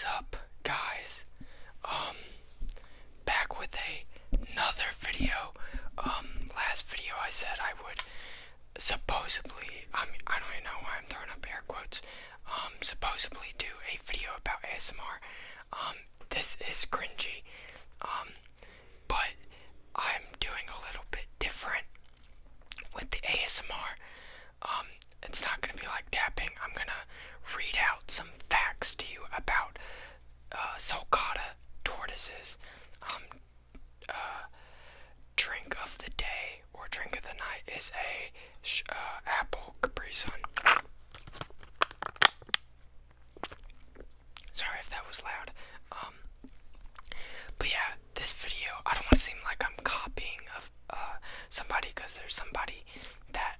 up, guys? Back with another video. Last video I said I would supposedly, I don't even know why I'm throwing up air quotes, supposedly do a video about ASMR. This is cringy, but I'm doing a little bit different with the ASMR. It's not going to be like tapping. I'm going to read out some facts to you about sulcata tortoises. Drink of the day or drink of the night is a apple Capri Sun. Sorry if that was loud. But yeah, this video, I don't want to seem like I'm copying of somebody, because there's somebody that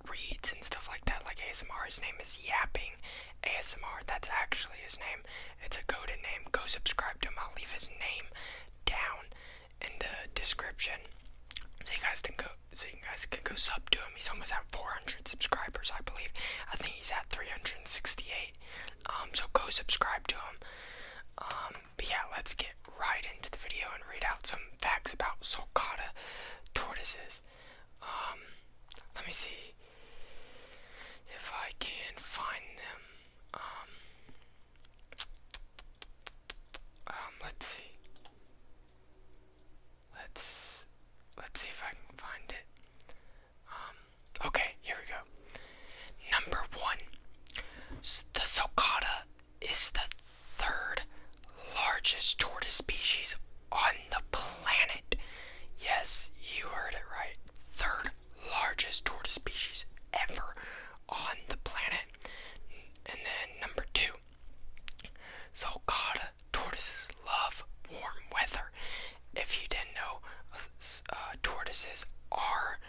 reads and stuff like that, like ASMR. His name is Yapping ASMR. That's actually his name. It's a goated name. Go subscribe to him. I'll leave his name down in the description so you guys can go sub to him. He's almost at 400 subscribers, I believe. I think he's at 368. So go subscribe to him. But yeah, let's get right into the video and read out some facts about sulcata tortoises. Let me see if I can find them. Let's see. Let's see if I can find it. Okay, here we go. Number 1. The sulcata is the third largest tortoise species on the planet. Yes, you heard it right. Third largest tortoise species ever on the planet. And then number 2. Sulcata tortoises love warm weather. If you didn't know, tortoises are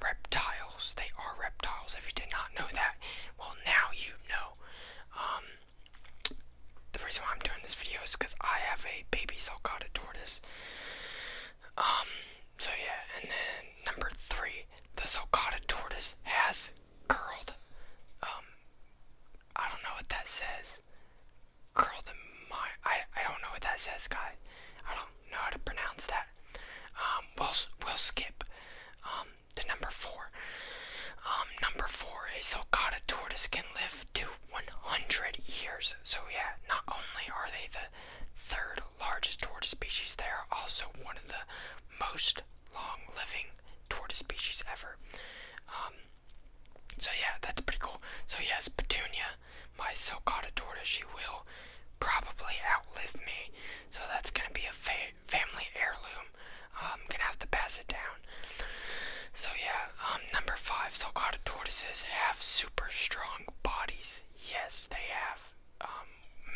reptiles. They are reptiles. If you did not know that, well, now you know. The reason why I'm doing this video is because I have a baby sulcata tortoise. So yeah, and then number 3, the sulcata tortoise has curled, I don't know what that says. Curled I don't know what that says, guys. I don't know how to pronounce that. We'll skip to number 4. Number 4, a sulcata tortoise can live to 100 years. So yeah, not only are they the third largest tortoise species, they are also one of the most long-living tortoise species ever. So yeah, that's pretty cool. So yes, Petunia, my sulcata tortoise, she will probably outlive me. So that's gonna be a family heirloom. I'm gonna have to pass it down. So yeah, number 5, sulcata tortoises have super strong bodies. Yes, they have.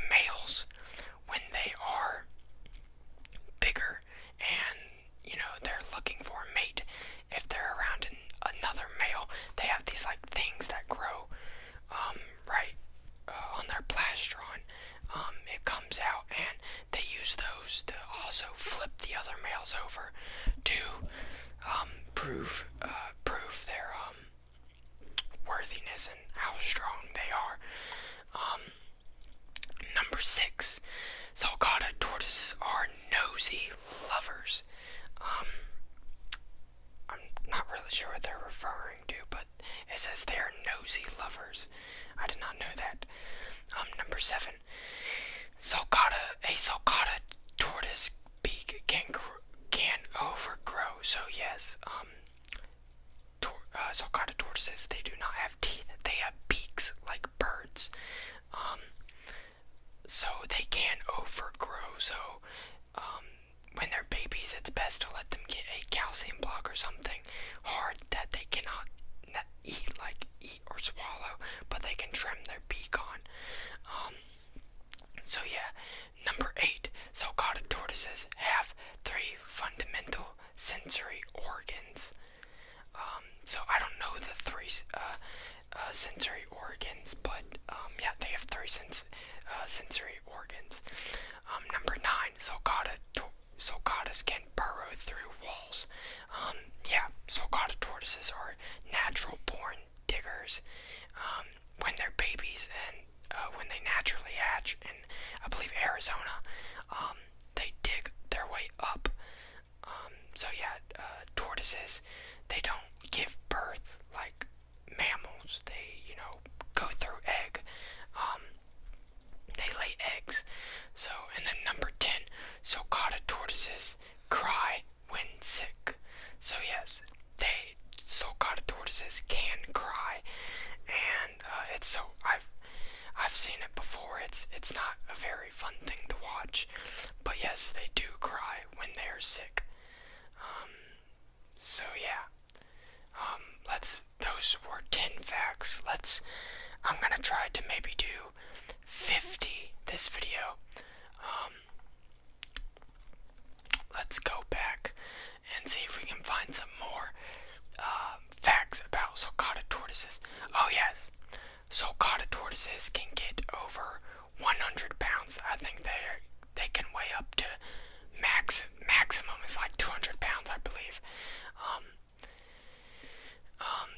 Males, when they are bigger and they're looking for a mate, if they're around another male, they have these like things that grow right on their plastron. It comes out, and they use those to also flip the other males over to prove their worthiness and how strong they are. Number 6, sulcata tortoises are nosy lovers. I'm not really sure what they're referring to, but it says they are nosy lovers. I did not know that. Number 7, a sulcata tortoise beak can overgrow. So yes, sulcata tortoises, they do not have teeth. They have beaks like birds. So they can overgrow. So when they're babies, it's best to let them get a calcium block or something hard that they cannot eat or swallow, but they can trim their beak on. So yeah, number 8, sulcata tortoises have 3 fundamental sensory organs. So I don't know the 3 sensory organs, but yeah, they have 3 sensory organs. Number 9, sulcatas can burrow through walls. Yeah, sulcata tortoises are natural born diggers. When they're babies and when they naturally hatch in, I believe, Arizona. They dig their way up. So yeah, tortoises, they don't give birth like mammals. They, go through egg. They lay eggs. So, and then number 10, sulcata tortoises cry when sick. So yes, sulcata tortoises can cry, and I've seen it before. It's not a very fun thing to watch, but yes, they do cry when they are sick. So yeah, those were 10 facts. I'm gonna try to maybe do 50 this video. Let's go back and see if we can find some more facts about sulcata tortoises. Oh yes, sulcata tortoises can get over 100 pounds. I think they can weigh up to maximum is like 200 pounds, I believe.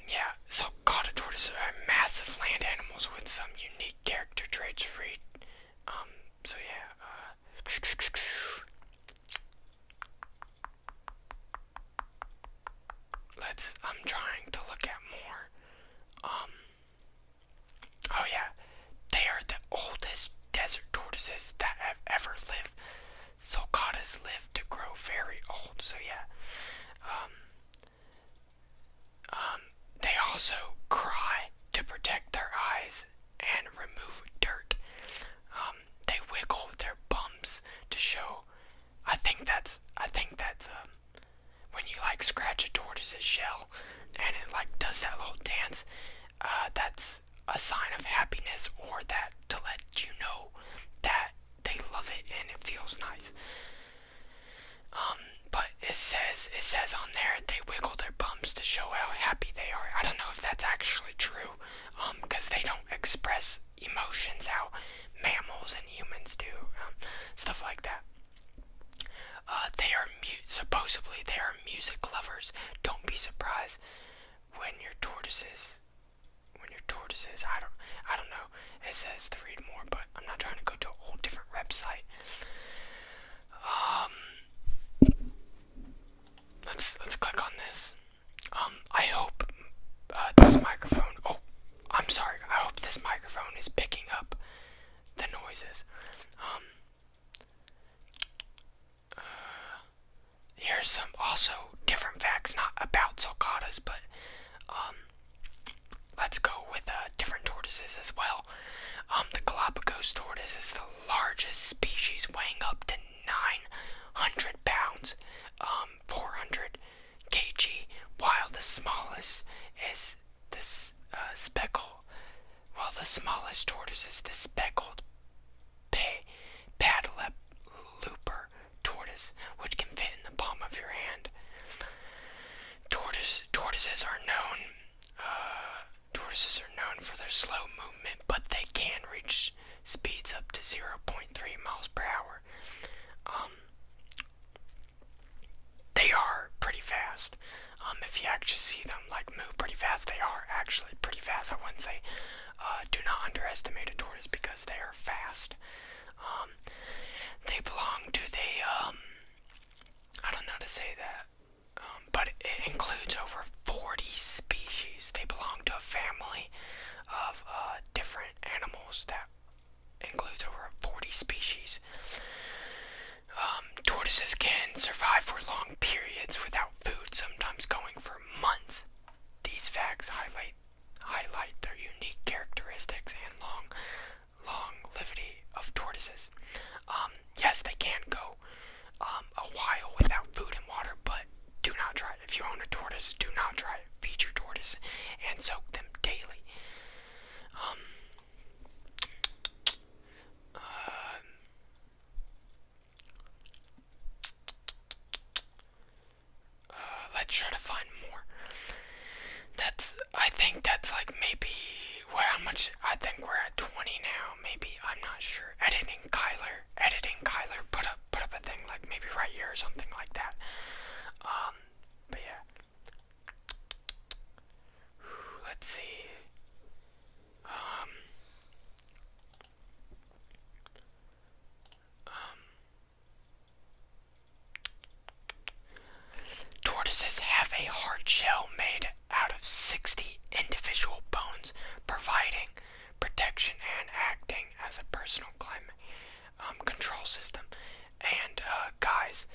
Yeah, sulcata tortoises are massive land animals with some unique character traits. So yeah. I'm trying to look at more. Oh yeah, they are the oldest desert tortoises that have ever lived. Sulcatas live to grow very old, so yeah. They also cry to protect their eyes and remove dirt. They wiggle their bums to show. I think that's when you like scratch a tortoise's shell and it like does that little dance. That's a sign of happiness, or that to let you know that they love it and it feels nice. But it says on there they wiggle their bums to show how happy they are. I don't know if that's actually true, because they don't express emotions how mammals and humans do, stuff like that. Supposedly they are music lovers. Don't be surprised when your tortoises. I don't know. It says to read more, but I'm not trying to go to a whole different website. Let's click on this. I hope this microphone. Oh, I'm sorry. I hope this microphone is picking up the noises. Here's some also different facts, not about sulcatas, but let's go with different tortoises as well. The Galapagos tortoise is the largest species, weighing up to 900 pounds, 400 kg, while the smallest is this the smallest tortoise is the speckled paddle looper tortoise, which can fit in the palm of your hand. Tortoises are known for their slow movement, but they can reach speeds up to 0.3 miles per hour. They are pretty fast. If you actually see them like move pretty fast, they are actually pretty fast. I wouldn't say do not underestimate a tortoise because they are fast. They belong to I don't know how to say that, but it includes over 40 species. They belong to a family of different animals that includes over 40 species. Tortoises can survive for long periods without food, sometimes going for months. These facts highlight their unique characteristics and longevity of tortoises. Yes, they can go a while without food and water, but do not try it. If you own a tortoise, do not try it. Feed your tortoise and soak them daily. Let's try to find more. I think that's like maybe, how much? I think we're at 20 now, maybe, I'm not sure. Editing Kyler, put up a thing like maybe right here or something like that. But yeah. Let's see. Tortoises have a hard shell made out of 60 individual bones, providing protection and acting as a personal climate control system. And guys,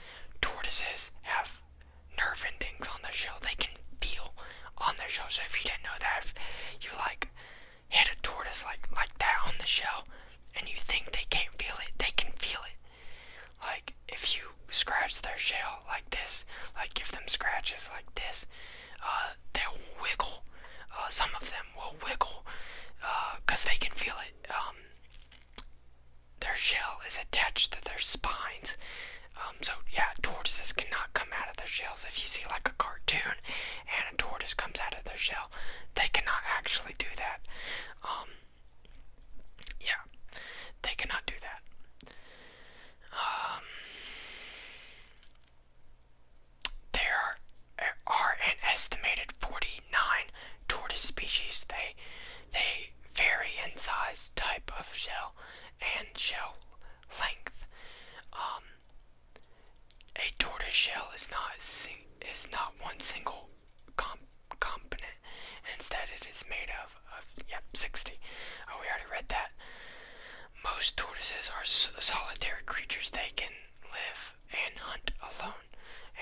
tortoises have nerve endings on their shell. They can feel on their shell. So if you didn't know that, if you like hit a tortoise like that on the shell, and you think they can't feel it, they can feel it. Like if you scratch their shell like this, like give them scratches like this, they'll wiggle. Some of them will wiggle because they can feel it. Their shell is attached to their spines. So yeah, tortoises cannot come out of their shells. If you see like a cartoon and a tortoise comes out of their shell, they cannot actually do that. Yeah, they cannot do that. There are an estimated 49 tortoise species. They vary in size, type of shell, and shell length. A tortoise shell is not one single component. Instead, it is made of 60. Oh, we already read that. Most tortoises are solitary creatures. They can live and hunt alone,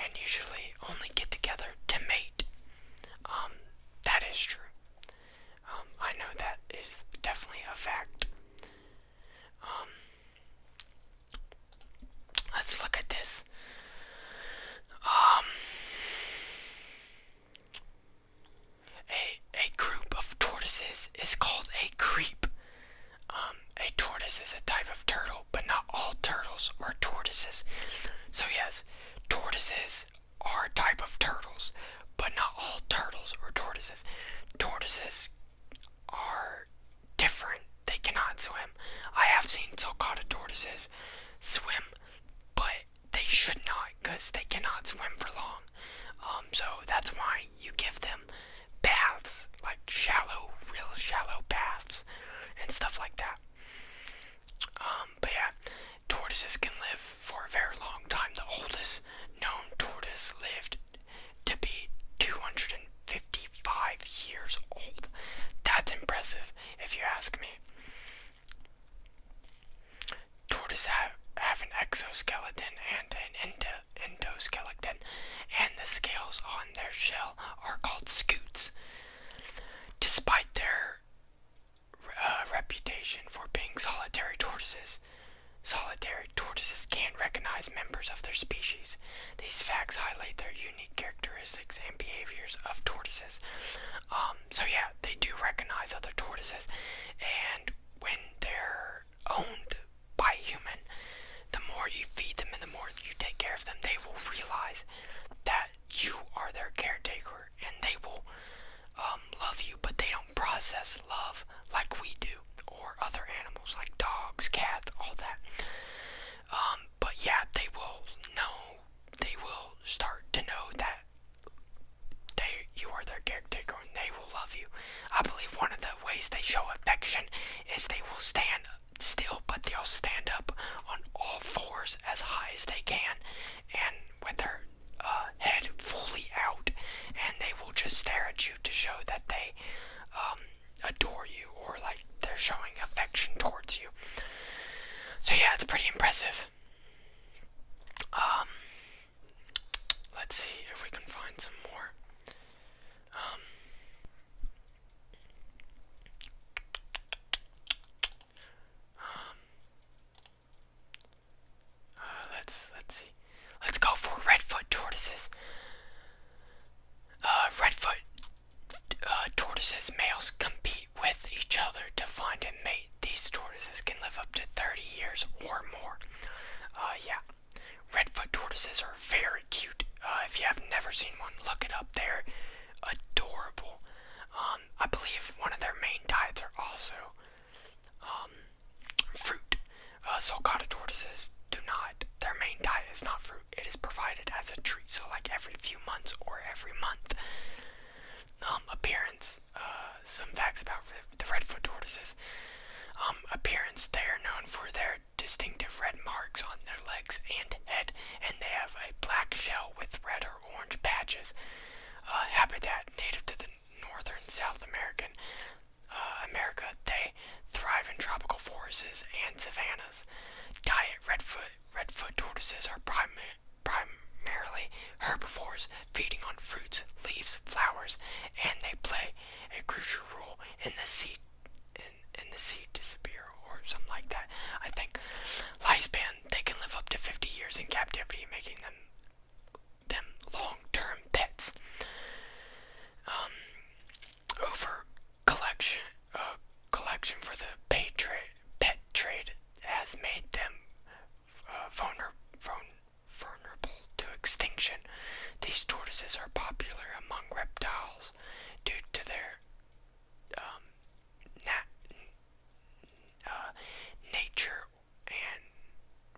and usually only get together to mate. That is true. I know that is definitely a fact. Let's look at this. A group of tortoises is called a creep. A tortoise is a type of turtle, but not all turtles are tortoises. So yes, tortoises are a type of turtles, but not all turtles are tortoises. Tortoises are different. They cannot swim. I have seen sulcata tortoises swim, but they should not, because they cannot swim for long. So that's why you give them baths, like real shallow baths, and stuff like that. But yeah, tortoises can live for a very long time. The oldest known tortoise lived to be 255 years old. That's impressive, if you ask me. Tortoises have an exoskeleton and an endoskeleton, and the scales on their shell are called scutes. Despite their reputation for being solitary tortoises can't recognize members of their species. These facts highlight their unique characteristics and behaviors of tortoises. So yeah, they do recognize other tortoises, and when they're owned by a human, the more you feed them and the more you take care of them, they will realize that you are their caretaker, and they will love you, but they don't process love like we do, or other animals like dogs, cats, all that. But yeah, they will start to know that you are their caretaker, and they will love you. I believe one of the ways they show affection is they will stand still, but they'll stand up on all fours as high as they can, and with their head fully out, and they will just stare at you to show that they adore you, or like they're showing affection towards you. So yeah, it's pretty impressive. Let's see if we can find some more. Let's see. Let's go for redfoot tortoises. Redfoot tortoises males compete with each other to find a mate. These tortoises can live up to 30 years or more. Yeah. Redfoot tortoises are very cute. If you have never seen one, look it up. They're adorable. I believe one of their main diets are also fruit. Sulcata tortoises do not. Their main diet is not fruit. It is provided as a treat. So like every few months or every month. Appearance. Some facts about the redfoot tortoises. appearance. They are known for their distinctive red marks on their legs and head, and they have a black shell with red or orange patches. Habitat native to the northern South America. They thrive in tropical forests and savannas. Diet: redfoot tortoises are primarily herbivores, feeding on fruits, leaves, flowers, and they play a crucial role in the seed disappear or something like that. I think lifespan, they can live up to 50 years in captivity, making them long-term pets. Over collection for the pet trade has made them vulnerable to extinction. These tortoises are popular among reptiles due to their nature and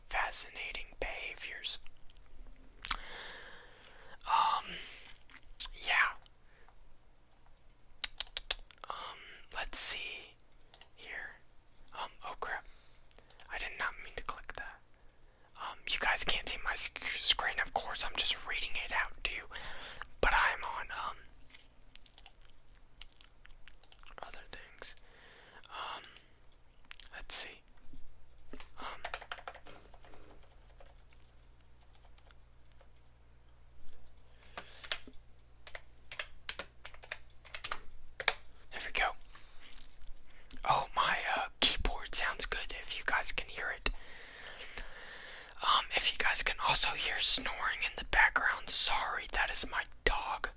fascinating behaviors. Yeah. Let's see here. Oh crap. I did not mean to click that. You guys can't see my screen, of course. I'm just reading it out to you. But I'm on, other things. Let's see. There we go. Oh, my keyboard sounds good if you guys can hear it. If you guys can also hear snoring in the background, sorry, that is my dog.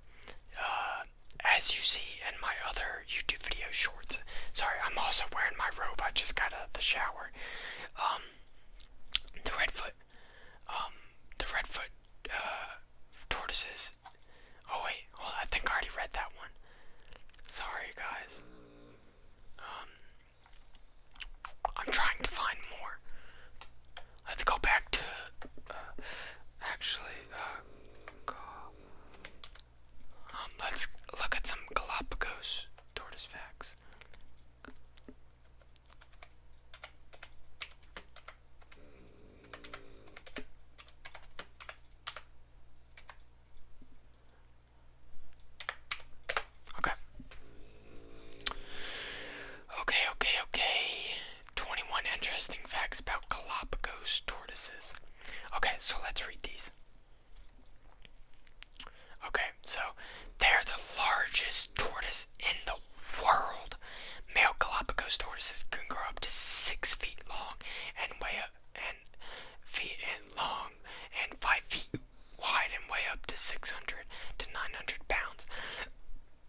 As you see in my other YouTube video shorts. Sorry, I'm also wearing my robe. I just got out of the shower. The redfoot tortoises. Oh wait, well, I think I already read that one. Sorry, guys. I'm trying to find more. Let's go back to, let's look at some Galapagos tortoise facts. Okay. 21 interesting facts about Galapagos tortoises. Okay, so let's read these. Okay, so they're the largest tortoise in the world. Male Galapagos tortoises can grow up to 6 feet long and weigh up and 5 feet wide and weigh up to 600 to 900 pounds.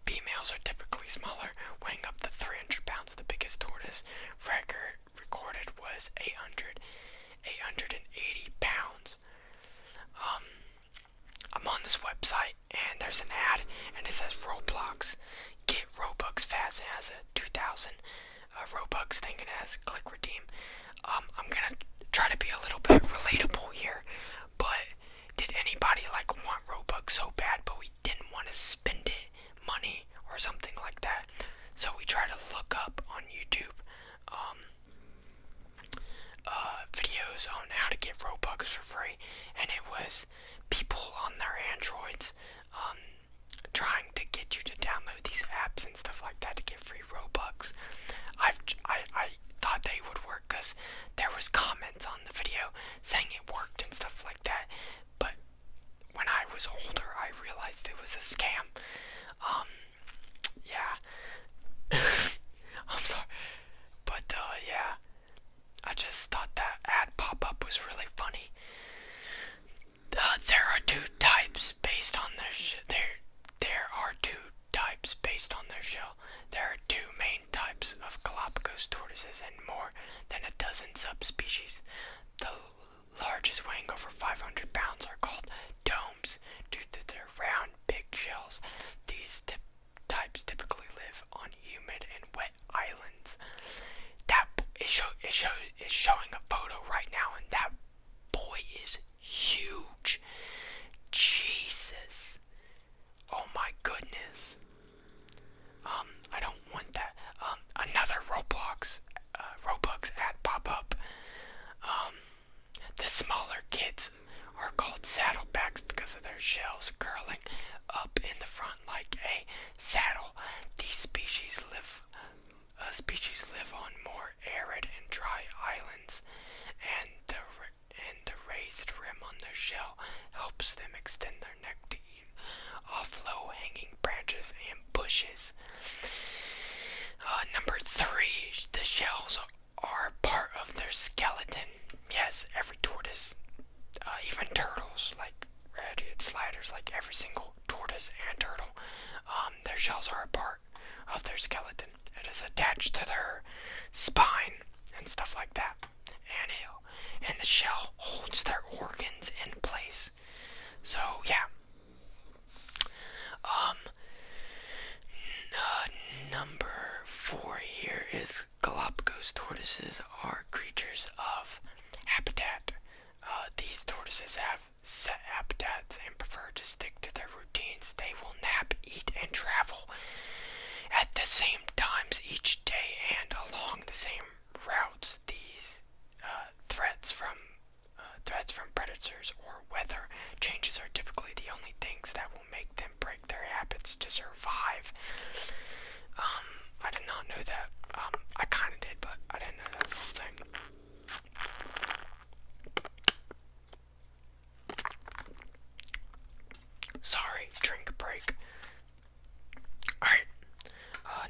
Females are typically smaller, weighing up to 300 pounds. The biggest tortoise recorded was 880 pounds. I'm on this website and there's an ad and it says Roblox. Get Robux fast. It has a 2,000 Robux thing and it has click redeem. I'm gonna try to be a little bit relatable here, but did anybody want Robux so bad but we didn't want to spend it money or something like that? So we try to look up on YouTube videos on how to get Robux for free, and it was people on their Androids trying to get you to download these apps and stuff like that to get free Robux. I thought they would work because there was comments on the video saying it worked and stuff like that, but when I was older I realized it was a scam. Yeah. I'm sorry, but yeah, I just thought that ad pop-up was really funny. There are two types based on their there are two types based on their shell. There are two main types of Galapagos tortoises and more than a dozen subspecies. The largest, weighing over 500 pounds, are called domes due to their round, big shells. These types typically live on humid and wet islands. That is showing a photo right now, and that boy is huge. Jesus. Oh my goodness. I don't want that. Another Roblox their skeleton. Yes, every tortoise, even turtles, like red-headed sliders, like every single tortoise and turtle, their shells are a part of their skeleton. It is attached to their spine and stuff like that. And the shell holds their organs in place. So yeah. Number 4 here is Galapagos tortoises are creatures of habitat. These tortoises have set habitats and prefer to stick to their routines. They will nap, eat, and travel at the same times each day and along the same routes. These threats from predators or weather changes are typically the only things that will make them break their habits to survive. I did not know that. I kind of did, but I didn't know that whole thing. Sorry, drink break. Alright,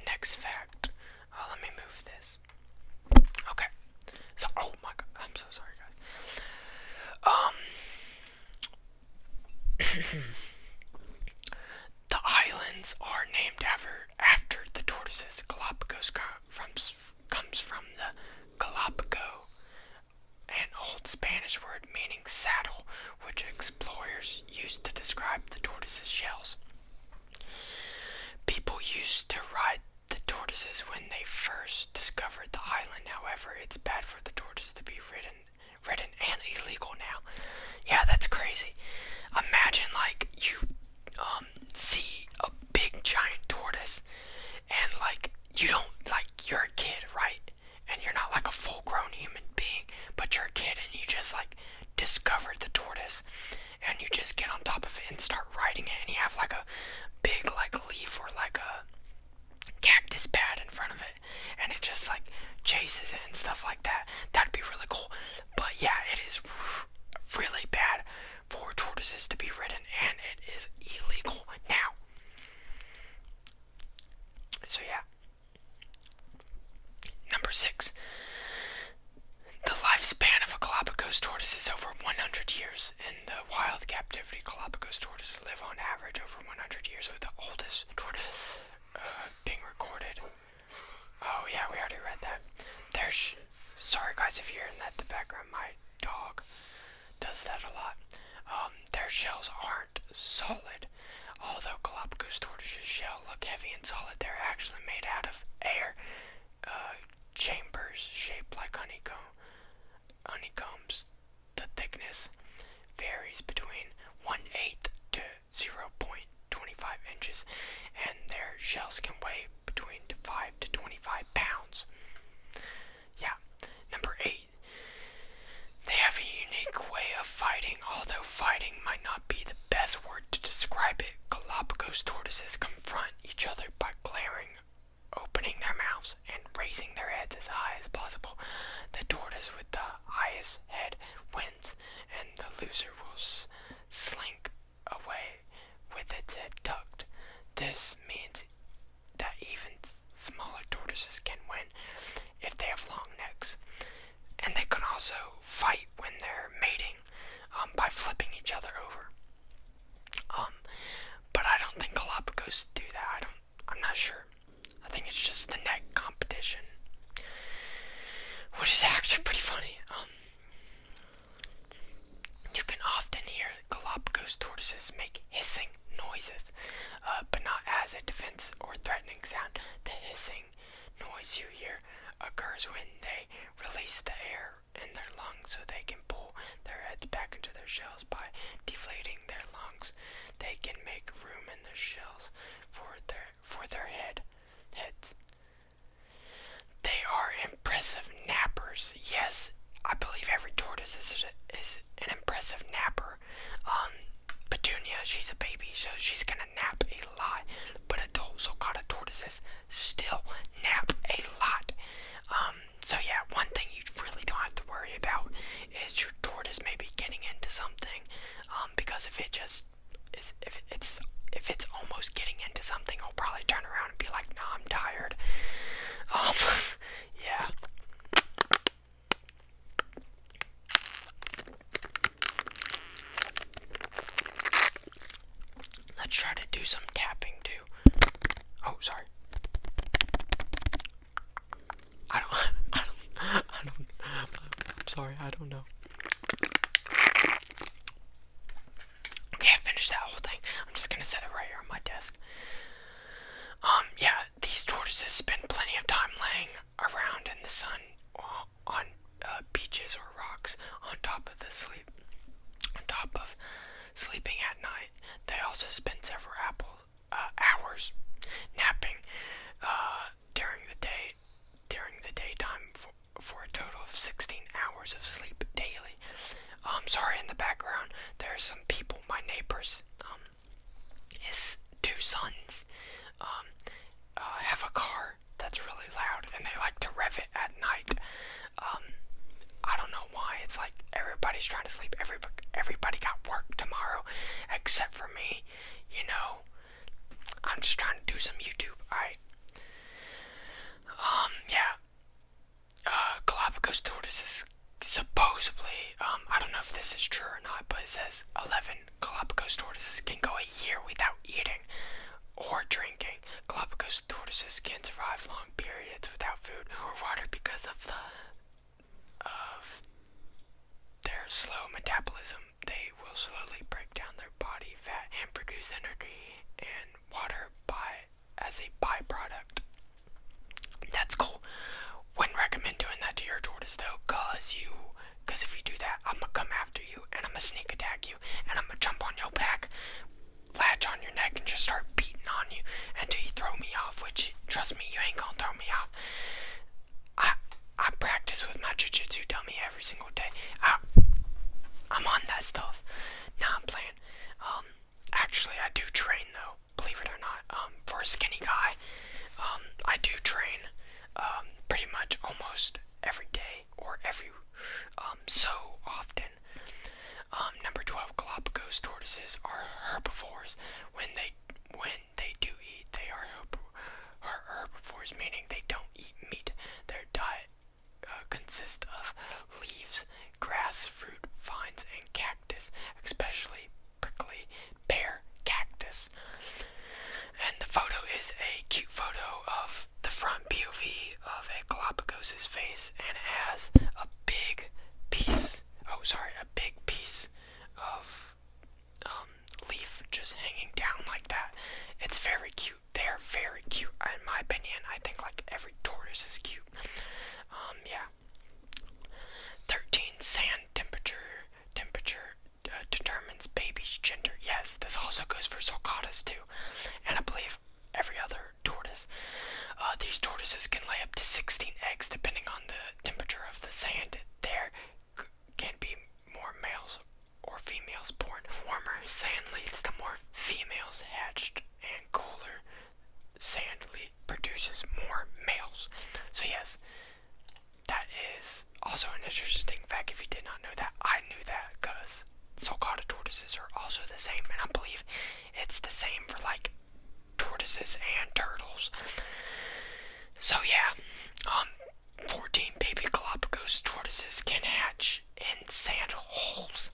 next fact. Let me move this. Okay. So, oh my god, I'm so sorry, guys. The islands are named after the tortoises. Galapagos comes from the Galapago, an old Spanish word meaning saddle, which explorers used to describe the tortoises' shells. People used to ride the tortoises when they first discovered the island. However, it's bad for the tortoise to be ridden and illegal now. Yeah, that's crazy. Imagine like you see a big giant tortoise and like you don't, like, you're a kid, right? And you're not like a full grown human being, but you're a kid and you just like discovered the tortoise and you just get on top of it and start riding it, and you have like a big like leaf or like a cactus pad in front of it and it just like chases it and stuff like that. That'd be really cool. But yeah, it is really bad for tortoises to be ridden, and it is illegal now. So yeah. Number 6. The lifespan of a Galapagos tortoise is over 100 years. In the wild captivity, Galapagos tortoises live on average over 100 years, with the oldest tortoise being recorded. Oh yeah, we already read that. Sorry guys if you're hearing that in the background, my dog does that a lot. Their shells aren't solid. Although Galapagos tortoises' shell look heavy and solid, they're actually made out of air chambers shaped like honeycombs. The thickness varies between 1/8 to 0.25 inches, and their shells can weigh between 5 to 25 pounds. Yeah. Number 8. They have a unique way of fighting. Although fighting might not be the best word to describe it, Galapagos tortoises confront each other by glaring, opening their mouths, and raising their heads as high as possible. The tortoise with the highest head wins, and the loser will slink away with its head tucked. This means that even smaller tortoises can win if they have long necks. And they can also fight when they're mating by flipping each other over. But I don't think Galapagos do that. I'm not sure. I think it's just the neck competition, which is actually pretty funny. You can often hear Galapagos tortoises make hissing noises, but not as a defense or threatening sound. The hissing noise you hear occurs when they release the air in their lungs so they can pull their heads back into their shells. By deflating their lungs, they can make room in their shells for their heads. They are impressive nappers. Yes, I believe every tortoise is an impressive napper. Petunia, she's a baby, so she's gonna nap a lot. But adult sulcata tortoises still nap a lot. So yeah, one thing you really don't have to worry about is your tortoise maybe getting into something. Because if it's almost getting into something, he'll probably turn around and be like, "Nah, I'm tired." Yeah. sorry. I don't, I'm sorry, I don't know. Okay, I finished that whole thing. I'm just gonna set it right here on my desk. Yeah, these tortoises spend plenty of time laying around in the sun on beaches or rocks on top of sleeping at night. They also spend several hours napping during the daytime for a total of 16 hours of sleep daily. Sorry, in the background, there are some people, my neighbors, his two sons, have a car that's really loud, and they like to rev it at night. I don't know why. It's like everybody's trying to sleep. Everybody got work tomorrow, except for me. You know, I'm just trying to do some YouTube. Alright. Yeah. Galapagos tortoises supposedly, I don't know if this is true or not, but it says 11 Galapagos tortoises can go a year without eating or drinking. Galapagos tortoises can survive long periods without food or water because of their slow metabolism. They will slowly break down their body fat and produce energy and water as a byproduct. That's cool. Wouldn't recommend doing that to your tortoise though, cause if you do that, I'm gonna come after you and I'm gonna sneak attack you and I'm gonna jump on your back, latch on your neck, and just start beating on you until you throw me off, which, trust me, you ain't gonna throw me off. I practice with my jiu-jitsu dummy every single day. I'm on that stuff. Nah, I'm playing. Actually, I do train though, believe it or not. For a skinny guy, I do train, pretty much almost every day or every, so often. Number 12, Galapagos tortoises are herbivores. When they do eat, they are herbivores, meaning they don't eat meat. Their diet consists of leaves, grass, fruit, vines, and cactus, especially prickly pear cactus. And the photo is a cute photo of the front POV of a Galapagos' face, and it has a big piece of leaf just hanging down like that. It's very cute. They are very cute, in my opinion. I think like every tortoise is cute. Yeah. 13, sand temperature determines baby's gender. Yes, this also goes for sulcatas too, and I believe every other tortoise. These tortoises can lay up to 16 eggs depending on the temperature of the sand. There can be more males or females born. Warmer sand leads to more females hatched, and cooler sand produces more males. So yes, that is also an interesting fact. If you did not know that, I knew that because sulcata tortoises are also the same, and I believe it's the same for like tortoises and turtles. So yeah, 14, baby Galapagos tortoises can hatch in sand holes.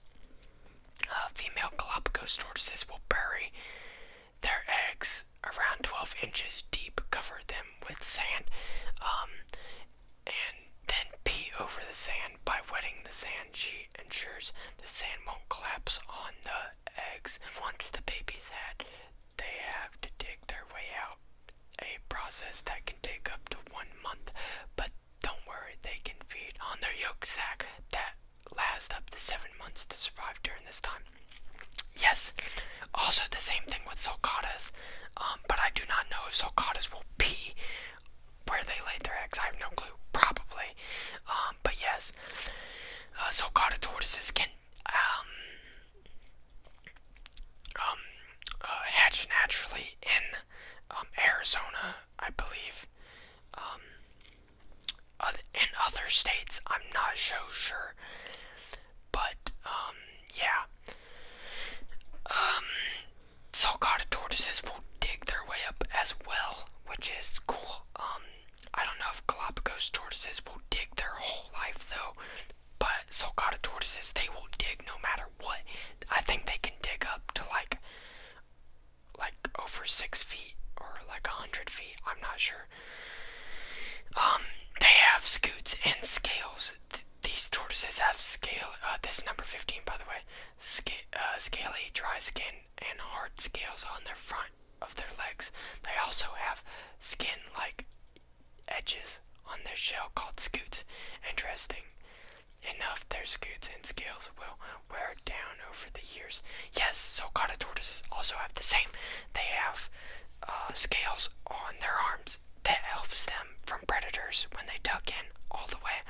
Female Galapagos tortoises will bury their eggs around 12 inches deep, cover them with sand, and then pee over the sand. By wetting the sand, she ensures the sand won't collapse on the eggs. Once the baby's hatched, they have to dig their way out, a process that can take up to 1 month, but don't worry, they can feed on their yolk sac that lasts up to 7 months to survive during this time. Yes, also the same thing with sulcatas, but I do not know if sulcatas will pee where they laid their eggs. I have no clue, probably, but yes, sulcata tortoises can hatch naturally in Arizona, I believe. In other states, I'm not so sure, but yeah. Sulcata tortoises will dig their way up as well, which is cool. I don't know if Galapagos tortoises will dig their whole life though, but sulcata tortoises, they will dig no matter what. I think they can dig up to like over 6 feet or like 100 feet. sure. They have scutes and scales. These tortoises have scale. This is number 15, by the way. Scaly, dry skin, and hard scales on their front of their legs. They also have skin-like edges on their shell called scutes. Interesting enough, their scutes and scales will wear down over the years. Yes, sulcata tortoises also have the same. They have scales on their arms that helps them from predators when they tuck in all the way,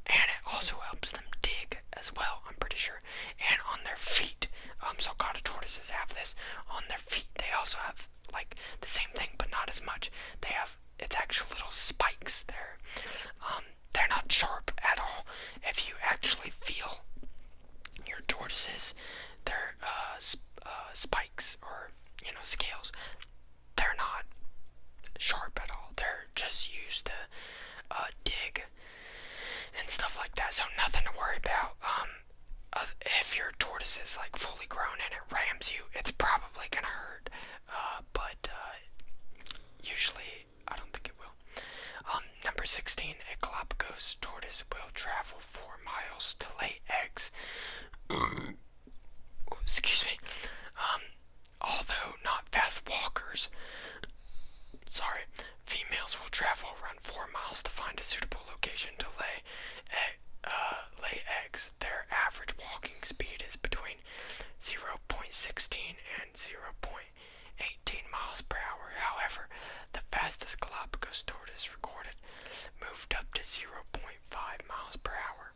and it also helps them dig as well, I'm pretty sure. And on their feet, sulcata tortoises have this. On their feet, they also have like the same thing, but not as much. They have, it's actual little spikes there. They're not sharp at all. If you actually feel your tortoises, their spikes or scales, they're not sharp at all. They're just used to dig and stuff like that. So nothing to worry about. If your tortoise is like fully grown and it rams you, it's probably gonna hurt. But usually I don't think it will. Number 16, a Galapagos tortoise will travel 4 miles to lay eggs. Excuse me. Although not fast walkers, females will travel around 4 miles to find a suitable location to lay eggs. Their average walking speed is between 0.16 and 0.18 miles per hour. However, the fastest Galapagos tortoise recorded moved up to 0.5 miles per hour.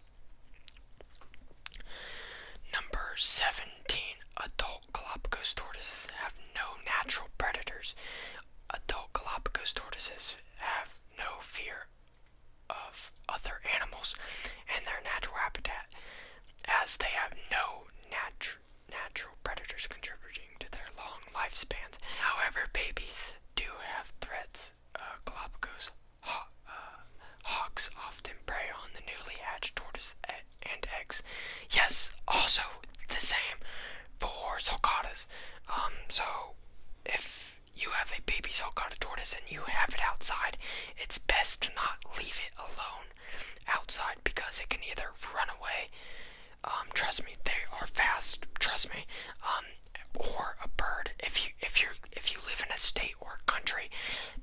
Number 17. Adult Galapagos tortoises have no natural predators. Adult Galapagos tortoises have no fear of other animals in their natural habitat, as they have no natural predators contributing to their long lifespans. However, babies do have threats. Galapagos hawks often prey on the newly hatched tortoise and eggs. Yes, also the same for sulcatas. So if you have a baby sulcata tortoise and you have it outside, it's best to not leave it alone outside because it can either run away, trust me, they are fast, trust me, or a bird. If you live in a state or country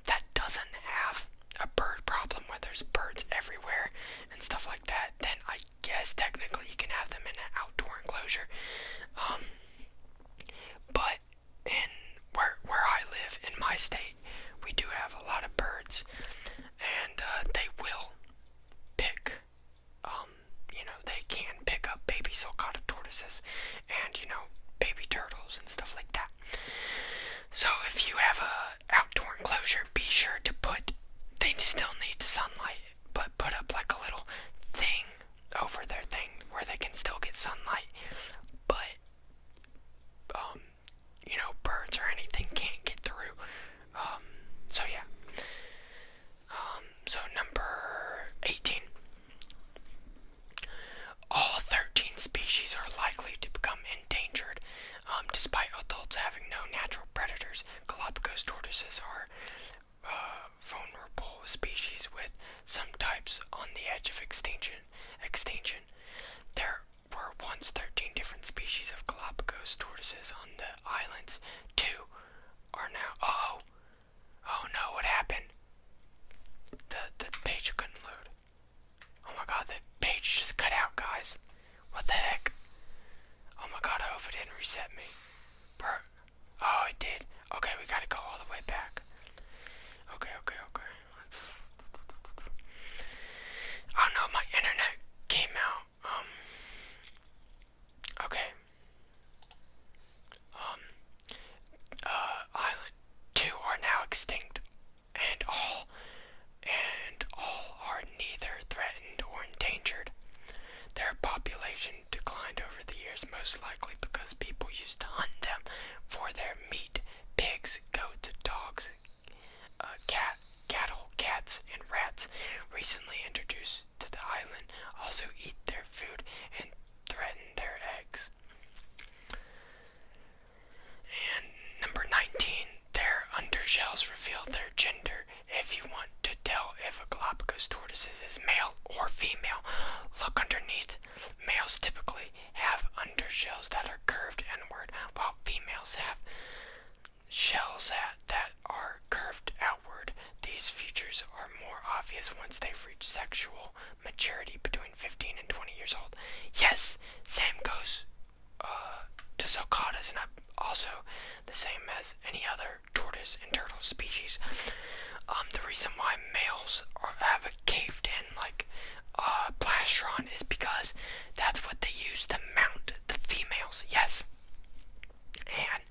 that doesn't have a bird problem where there's birds everywhere and stuff like that, then I guess technically you can have them in an outdoor enclosure. But in where I live, in my state, we do have a lot of birds, and they will pick, they can pick up baby sulcata tortoises and, baby turtles and stuff like that. So if you have a outdoor enclosure, be sure to they still need sunlight, but put up like a little thing over their thing where they can still get sunlight, but birds or anything can't get through. So yeah. So number 18. All 13 species are likely to become endangered. Despite adults having no natural predators, Galapagos tortoises are vulnerable species with some types on the edge of extinction. There were once 13 different species of Galapagos tortoises on the islands. 2 are now. Oh no, what happened? The page couldn't load. Oh my god, the page just cut out, guys. What the heck? Oh my god, I hope it didn't reset me. Oh, it did. Okay, we gotta go all the way back. Okay. Let's. Oh no, my internet came out. Okay. Island 2 are now extinct, and all are neither threatened or endangered. Their population declined over the years, most likely because people used to hunt them for their meat. Pigs, goats, dogs, cattle, cats, and rats, recently introduced to the island, also eat their food and threaten their eggs. And number 19, their undershells reveal their gender. If you behaviors are more obvious once they've reached sexual maturity between 15 and 20 years old. Yes, same goes to sulcatas, and also the same as any other tortoise and turtle species. The reason why males have a caved-in plastron is because that's what they use to mount the females. Yes, and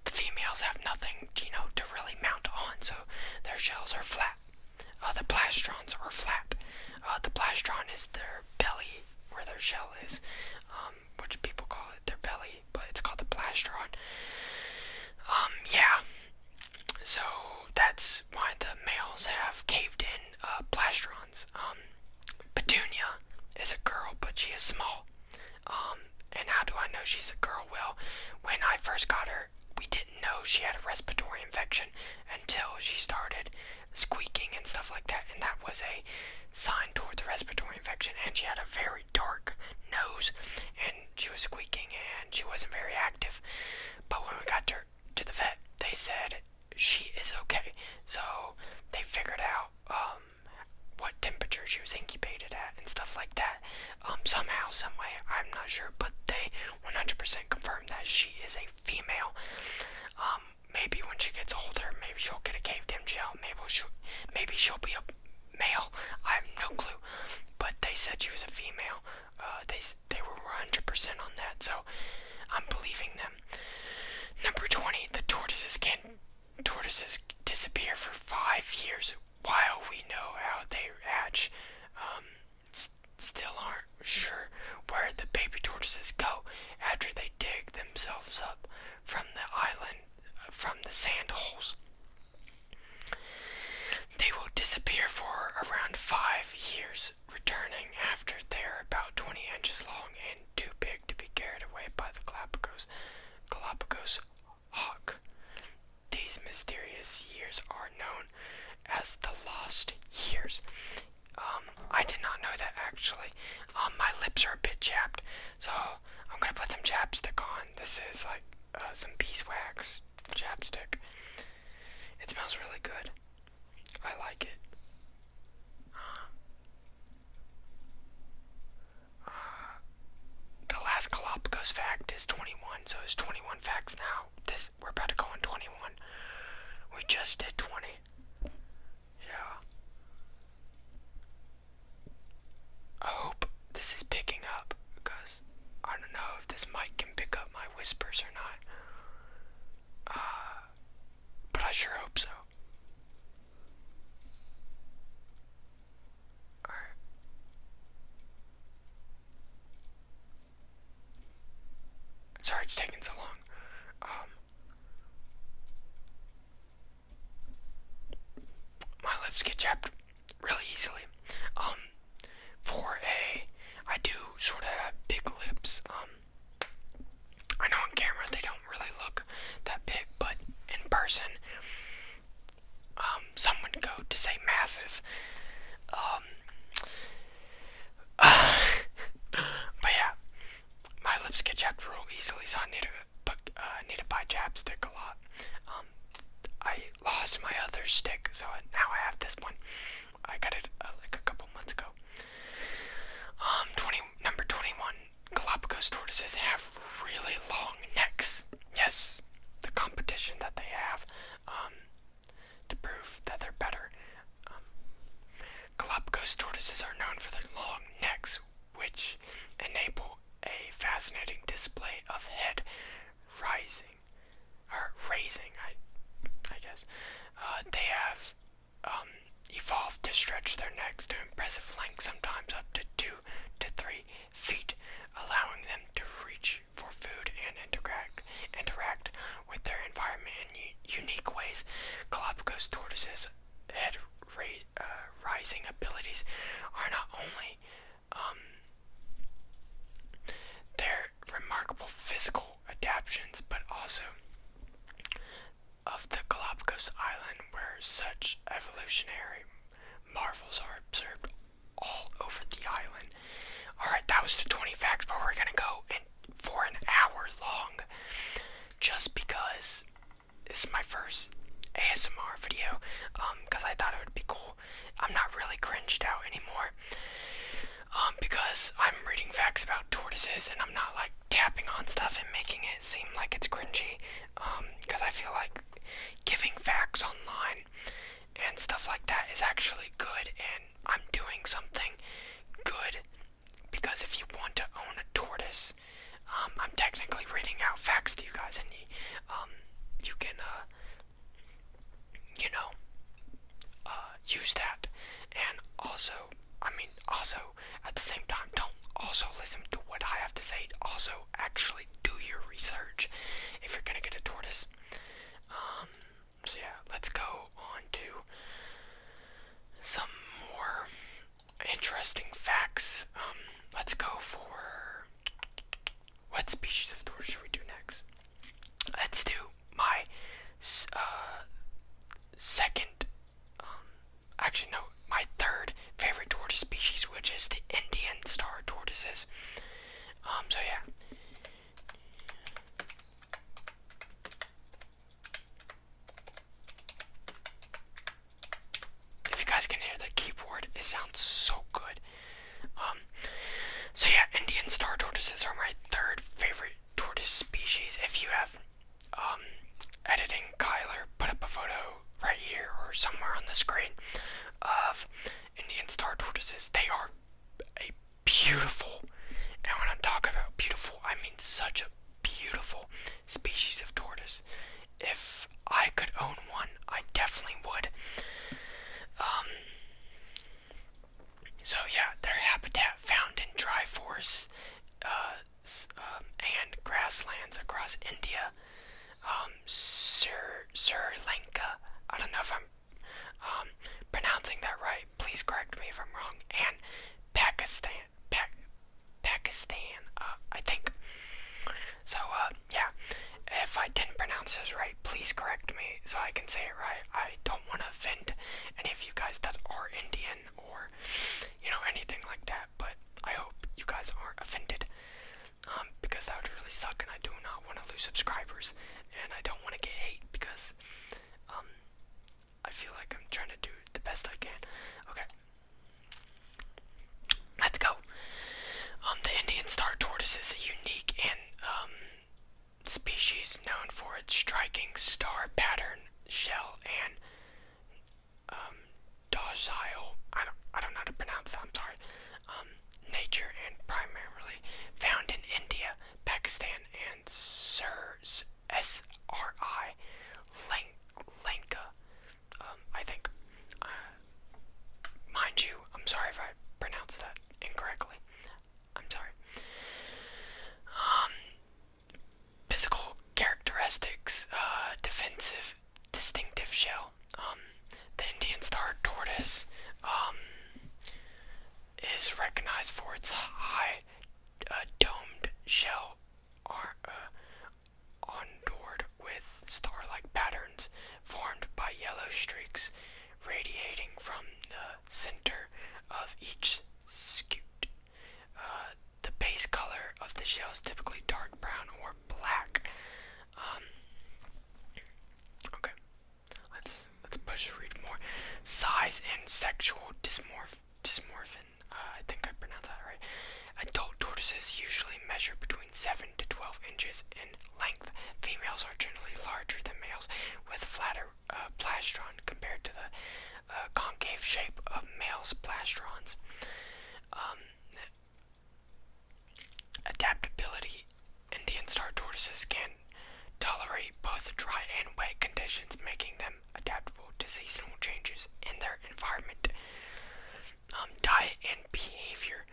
the females have nothing, to really mount on, so their shells are flat. The plastrons are flat. The plastron is their belly, where their shell is, which people call it their belly, but it's called the plastron. Yeah. So that's why the males have caved-in plastrons. Petunia is a girl, but she is small. And how do I know she's a girl? Well, when I first got her, we didn't know she had a respiratory infection until she started squeaking and stuff like that, and that was a sign toward the respiratory infection. And she had a very dark nose, and she was squeaking, and she wasn't very active. But when we got her to the vet, they said she is okay. So they figured out what temperature she was incubated at and stuff like that. Somehow, some way, I'm not sure, but they 100% confirmed that she is a female. Maybe when she gets older, maybe she'll get a caved-in shell. Maybe she'll be a male. I have no clue. But they said she was a female. They were 100% on that, so I'm believing them. Number 20, the tortoises disappear for 5 years. While we know how they hatch, still aren't sure where the baby tortoises go after they dig themselves up from the island, from the sand holes. They will disappear for around 5 years, returning after they're about 20 inches long and too big to be carried away by the Galapagos hawk. These mysterious years are known as the lost years. I did not know that, actually. My lips are a bit chapped, so I'm gonna put some chapstick on. This is like some beeswax chapstick. It smells really good. I like it. The last Galapagos fact is 21, so it's 21 facts now. We're about to go on 21. We just did 20. Yeah. I hope this is picking up, because I don't know if this mic can pick up my whispers or not. But I sure hope so. Alright. Sorry it's taking so long. My lips get chapped really easily. I do sort of have big lips. I know on camera they don't really look that big, but in person, some would go to say massive. But yeah, my lips get chapped real easily, so I need to buy chapstick a lot. I lost my other stick, so now I have this one. I got it like a couple months ago. Number 21, Galapagos tortoises have really long necks. Yes, the competition that they have to prove that they're better. Galapagos tortoises are known for their long necks, which enable a fascinating display of head raising, I guess. They have evolved to stretch their necks to impressive length, sometimes up to 2 to 3 feet, allowing them to reach for food and interact with their environment in unique ways. Galapagos tortoises' head rising abilities are not only their remarkable physical adaptations, but also of the Galapagos Island, where such evolutionary marvels are observed all over the island. Alright, that was the 20 facts, but we're gonna go for an hour long, just because this is my first ASMR video, because I thought it would be cool glitched out anymore. Because I'm reading facts about tortoises and I'm not like tapping on stuff and making it seem like it's cringy. Because I feel like giving facts online and stuff like that is actually good, and I'm doing something good. Because if you want to own a tortoise, I'm technically reading out facts to you guys, and you can, use that. And also, at the same time, don't also listen to what I have to say. Also, actually do your research if you're gonna get a tortoise. So yeah, let's go on to some more interesting facts. Let's go for what species of tortoise should we do next? Let's do my second, my third favorite tortoise species, which is the Indian star tortoises. So yeah. If you guys can hear the keyboard, it sounds so good. So yeah, Indian star tortoises are my third favorite tortoise species. If you have editing, Kyler, put up a photo right here or somewhere on the screen of Indian star tortoises. They are a beautiful, and when I'm talking about beautiful, I mean such a beautiful species of tortoise. If I could own one, I definitely would. So yeah, their habitat found in dry forests and grasslands across India, Sri Lanka. I don't know if I'm pronouncing that right. Please correct me if I'm wrong. And Pakistan. I think. So yeah, if I didn't pronounce this right, please correct me so I can say it right. I don't want to offend any of you guys that are Indian or anything like that, but I hope you guys aren't offended, because that would really suck, and I do not want to lose subscribers, and I don't want to get hate, because I feel like I'm trying to do the best I can. Okay, let's go. The Indian star tortoise is a unique and species known for its striking star pattern shell and docile. I don't know how to pronounce that. I'm sorry. Nature, and primarily found in India, Pakistan, and Sri Lanka. I think. Mind you, I'm sorry if I pronounced that incorrectly. I'm sorry. Physical characteristics, defensive, distinctive shell. The Indian star tortoise is recognized for its high domed shell adorned with star-like patterns formed by yellow streaks radiating from the center of each scute. The base color of the shell is typically dark brown or black. Okay, let's push read more. Size and sexual dysmorphin. I think I pronounced that right. Adult tortoises usually measure between 7 to 12 inches in length. Females are generally larger than males, with flatter plastron compared to the concave shape of males' plastrons. Adaptability. Indian star tortoises can tolerate both dry and wet conditions, making them adaptable to seasonal changes in their environment. Diet and behavior.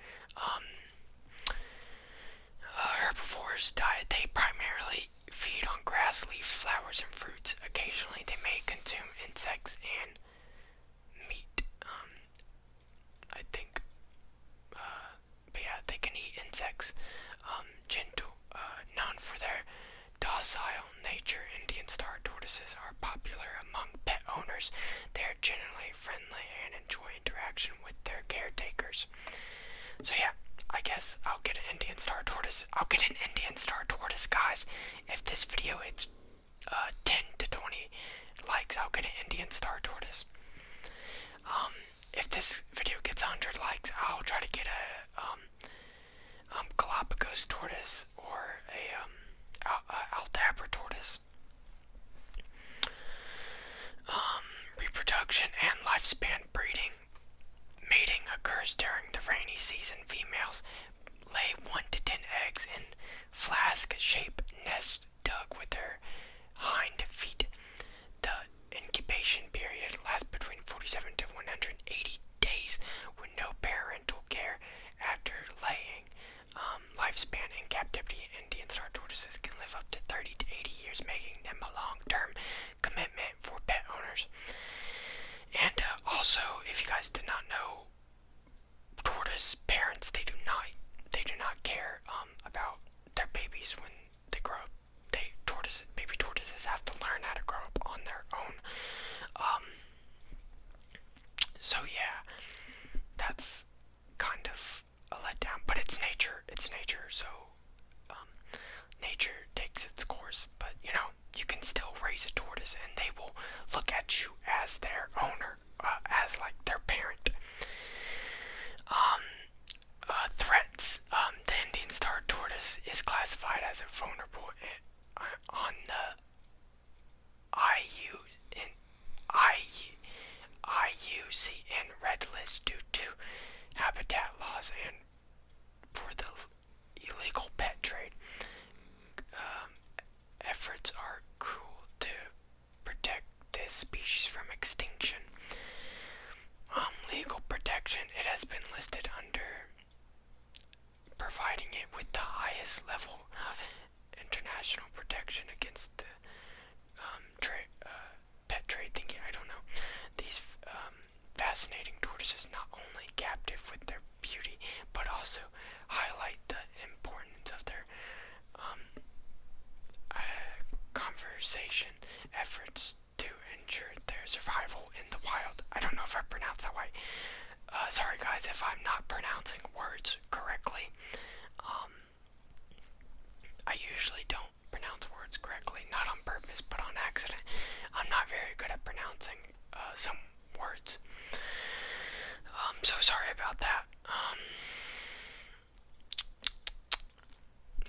Herbivores diet. They primarily feed on grass, leaves, flowers, and fruits. Occasionally, they may consume insects and meat. I think. But yeah, they can eat insects. Gentle. Known for their docile nature, Indian star tortoises are popular among pet owners. They are generally friendly and enjoy interaction with their caretakers. So yeah, I guess I'll get an Indian star tortoise. I'll get an Indian star tortoise, guys. If this video hits 10 to 20 likes, I'll get an Indian star tortoise. If this video gets likes, I'll try to get a Galapagos tortoise or a Aldabra tortoise. Reproduction and lifespan breeding. Mating occurs during the rainy season. Females lay 1 to 10 eggs in flask-shaped nests dug with their hind feet. The incubation period lasts between 47 to 180 days with no parental care after laying. Lifespan in captivity, Indian star tortoises can live up to 30 to 80 years, making them a long-term commitment for pet owners. And also, if you guys did not know, tortoise parents, they do not care about their babies when they grow up. Baby tortoises have to learn how to grow up on their own. So yeah, that's kind of a letdown, but it's nature. So nature takes its course. But you can still raise a tortoise, and they will look at you as their owner, as like their parent. Threats. The Indian star tortoise is classified as a vulnerable on the IUCN Red List due to habitat loss and for the illegal pet trade. Efforts are cruel to protect this species from extinction. Legal protection. It has been listed under providing it with the highest level of international protection against the pet trade thingy. I don't know. These fascinating tortoises not only captive with their beauty, but also highlight the importance of their conservation efforts to ensure their survival in the wild. I don't know if I pronounced that right. Sorry guys if I'm not pronouncing words correctly. I usually don't pronounce words correctly, not on purpose, but on accident. I'm not very good at pronouncing some words. So sorry about that.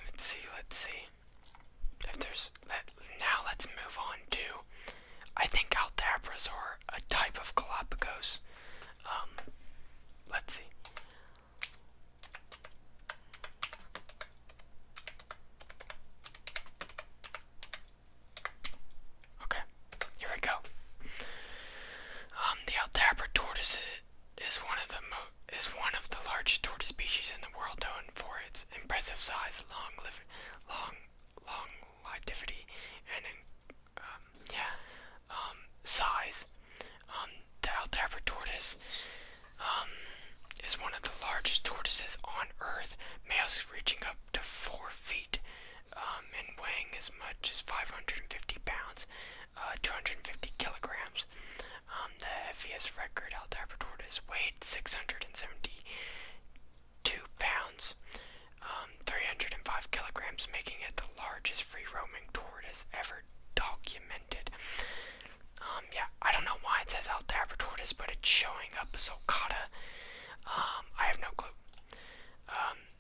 Let's see. If there's now let's move on to, I think Aldabras are a type of Galapagos. Let's see. Okay, here we go. The Aldabra tortoise is one of the largest tortoise species in the world, known for its impressive size, long longevity, and size. The Aldabra tortoise is one of the largest tortoises on Earth. Males reaching up to 4 feet and weighing as much as 550 pounds, 250 kilograms. The heaviest record Aldabra tortoise weighed 672 pounds, 305 kilograms, making it the largest free-roaming tortoise ever documented. I don't know why it says Aldabra tortoise, but it's showing up as sulcata. I have no clue.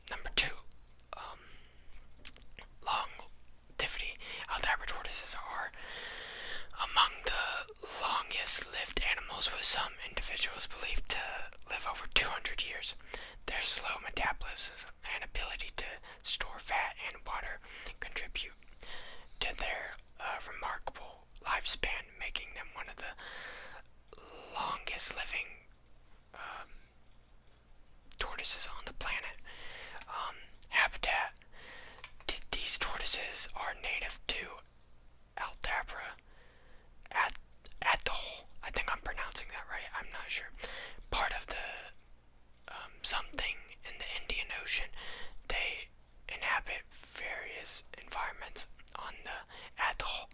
Number 2, longevity. Aldabra tortoises are among the longest-lived animals, with some individuals believed to live over 200 years. Their slow metabolism and ability to store fat and water contribute to their remarkable lifespan, making them one of the longest living tortoises on the planet. Habitat. These tortoises are native to Aldabra atoll. I think I'm pronouncing that right. I'm not sure. Part of the something in the Indian Ocean. They inhabit various environments on the atoll,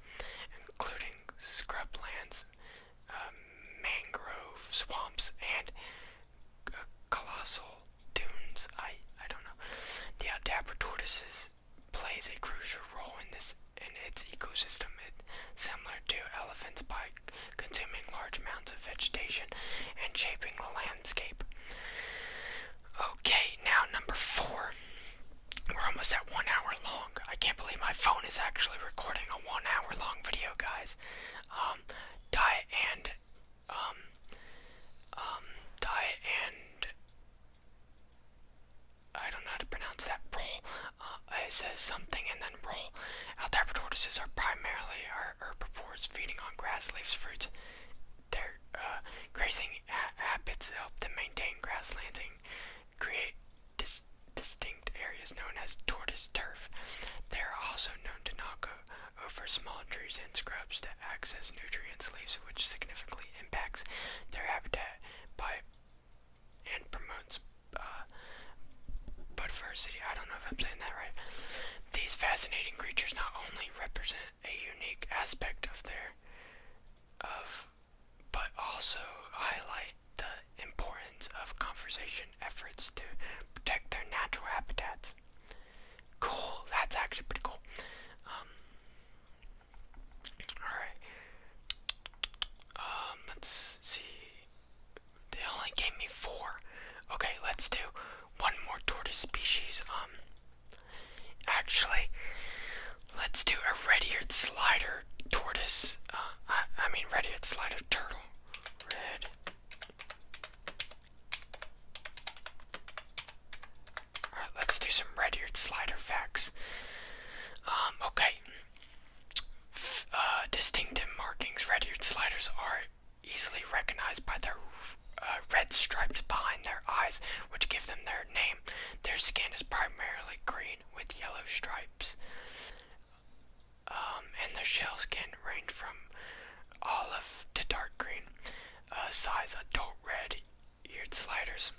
including scrublands, mangrove swamps, and colossal dunes. I don't know. The Aldabra tortoises plays a crucial role in its ecosystem. It's similar to elephants by consuming large amounts of vegetation and shaping the landscape. actually recording a 1 hour long video, guys. Diet and um, diet and I don't know how to pronounce that. Roll. It says something and then roll. Altabra tortoises are primarily herbivores, feeding on grass, leaves, fruits. Their grazing habits help them maintain grasslands and create distinct areas known as tortoise turf. They are also known to knock over small trees and scrubs to access nutrients, leaves, which significantly impacts their habitat and promotes biodiversity. I don't know if I'm saying that right. These fascinating creatures not only represent a unique aspect but also highlight the importance of conservation efforts to protect their natural habitats. Cool, that's actually pretty cool. Alright. Let's see. They only gave me 4. Okay, let's do one more tortoise species. Actually, let's do a red-eared slider tortoise. Red-eared slider turtle. Red. Alright, let's do some red-eared slider facts. Okay. Distinctive markings. Red-eared sliders are easily recognized by their red stripes behind their eyes, which give them their name. Their skin is primarily green with yellow stripes. And their shells can range from olive to dark green. Size adult red-eared sliders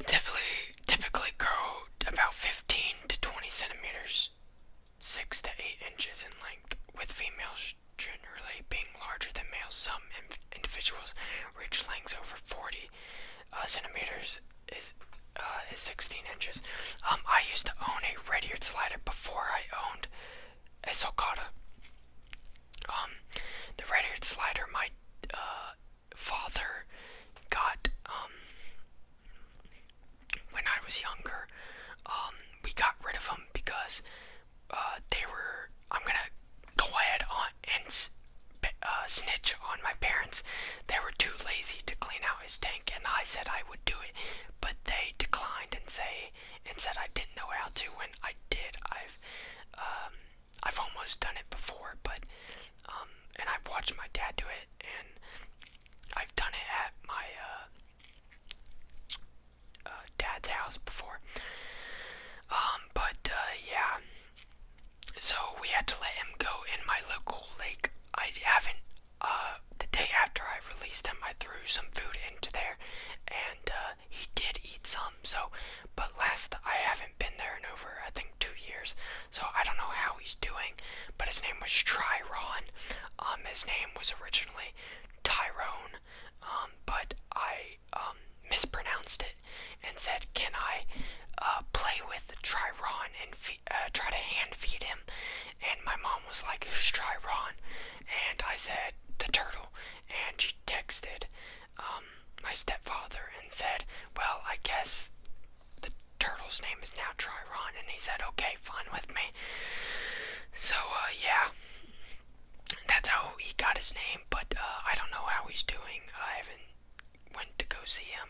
typically grow about 15 to 20 centimeters, 6 to 8 inches in length, with females generally being larger than males. Some individuals reach lengths over 40 centimeters, is 16 inches. I used to own a red-eared slider before I owned a sulcata. The red-eared slider my father got when I was younger. We got rid of them because they were. I'm gonna go ahead and snitch on my parents. They were too lazy to clean out his tank, and I said I would do it, but they declined and said I didn't know how to. When I did, I've almost done it before, but and I've watched my dad do it, and I've done it at my dad's house before. Yeah. So we had to let him go in my local lake. I haven't. The day after I released him, I threw some food into there, and he did eat some. But I haven't been there in over, I think, 2 years. So I don't know how he's doing. But his name was Tryron. His name was originally Tyrone, but I mispronounced it and said, "Can I play with Tryron and try to hand feed him?" And my mom was like, "Who's Tryron?" And I said, "The turtle." And she texted my stepfather and said, "Well, I guess the turtle's name is now Tryron." And he said, "Okay, fine with me." So yeah, that's how he got his name. But I don't know how he's doing. I haven't went to go see him.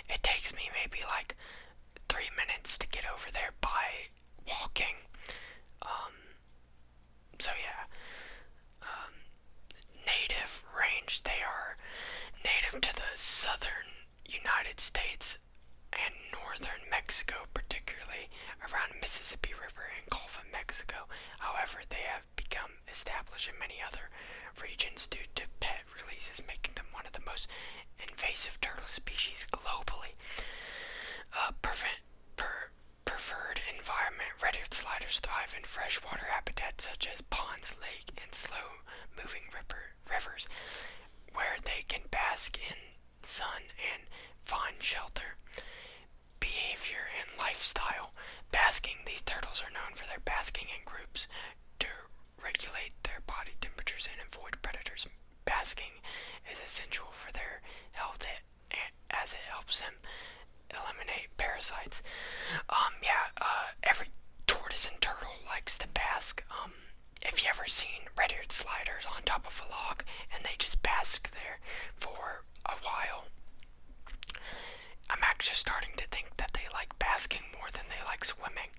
It takes me maybe like 3 minutes to get over there by walking. So yeah. Native range. They are native to the southern United States and northern Mexico, particularly around the Mississippi River and Gulf of Mexico. However, they have become established in many other regions due to pet releases, making them one of the most invasive turtle species globally. Preferred environment. Red-eared sliders thrive in freshwater habitats such as ponds, lakes, and slow-moving rivers, where they can bask in sun and find shelter. Behavior and lifestyle. Basking. These turtles are known for their basking in groups to regulate their body temperatures and avoid predators. Basking is essential for their health as it helps them eliminate parasites. Every tortoise tortoise and turtle likes to bask. If you ever seen red-eared sliders on top of a log and they just bask there for a while, I'm actually starting to think that they like basking more than they like swimming.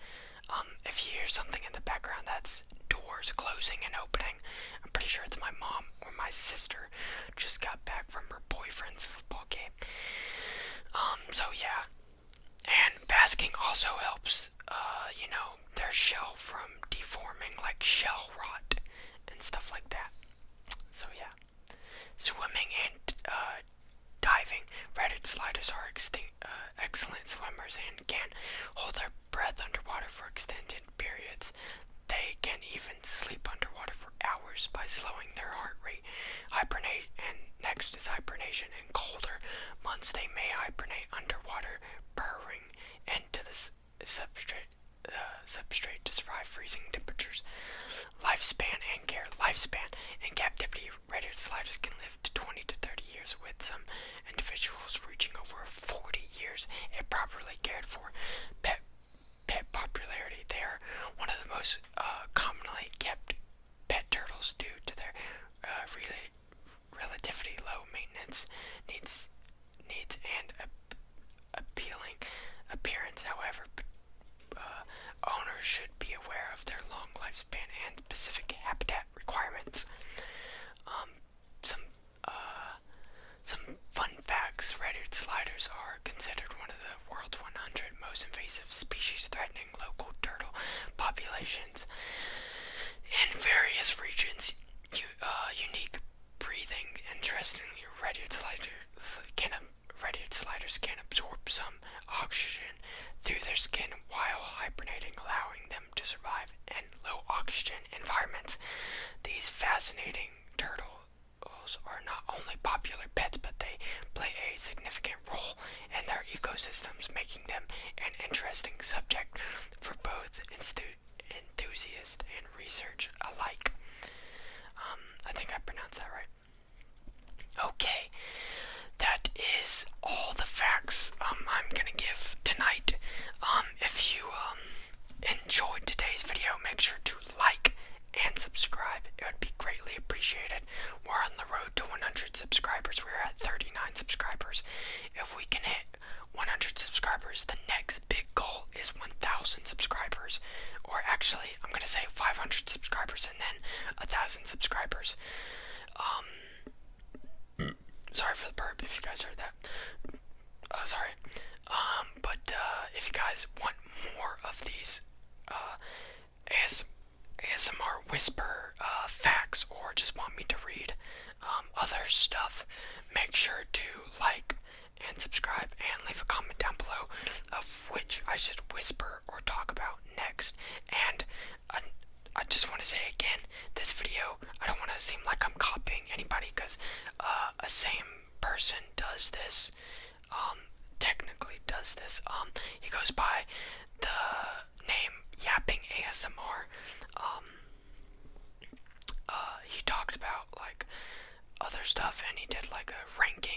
If you hear something in the background, that's doors closing and opening. I'm pretty sure it's my mom or my sister just got back from her boyfriend's football game. So yeah. And basking also helps, their shell from deforming, like shell rot and stuff like that. So yeah. Swimming and diving. Red-headed sliders are excellent swimmers and can hold their breath underwater for extended periods. They can even sleep underwater for hours by slowing their heart rate. Hibernate, and next is hibernation. In colder months, they may hibernate underwater, burrowing into the substrate to survive freezing temperatures. Lifespan and care. Lifespan. In captivity, red-eared sliders can live to 20 to 30 years, with some individuals reaching over 40 years if properly cared for. Pet popularity. They are one of the most commonly kept pet turtles due to their relatively low maintenance needs and appealing appearance. However, owners should be aware of their long lifespan and specific habitat requirements. Some fun facts: red-eared sliders are considered one of the world's 100 most invasive species, threatening local turtle populations in various regions. Unique breathing. Interestingly, red-eared sliders can absorb some oxygen through their skin while hibernating, allowing them to survive in low oxygen environments. These fascinating turtles are not only popular pets, but they play a significant role in their ecosystems, making them an interesting subject for both enthusiasts and research alike. I think I pronounced that right. Okay, that is all the facts I'm gonna give tonight. If you enjoyed today's video, make sure to like and subscribe. It would be greatly appreciated. We're on the road to 100 subscribers. We're at 39 subscribers. If we can hit 100 subscribers, the next big goal is 1,000 subscribers. Or actually, I'm gonna say 500 subscribers and then 1,000 subscribers. Sorry for the burp if you guys heard that. Sorry. But if you guys want more of these ASMR whisper facts, or just want me to read other stuff, make sure to like and subscribe and leave a comment down below of which I should whisper or talk about next. And I just want to say again, this video, I don't want to seem like I'm copying anybody, because a same person does this, technically does this. He goes by the name Yapping ASMR. He talks about like other stuff, and he did like a ranking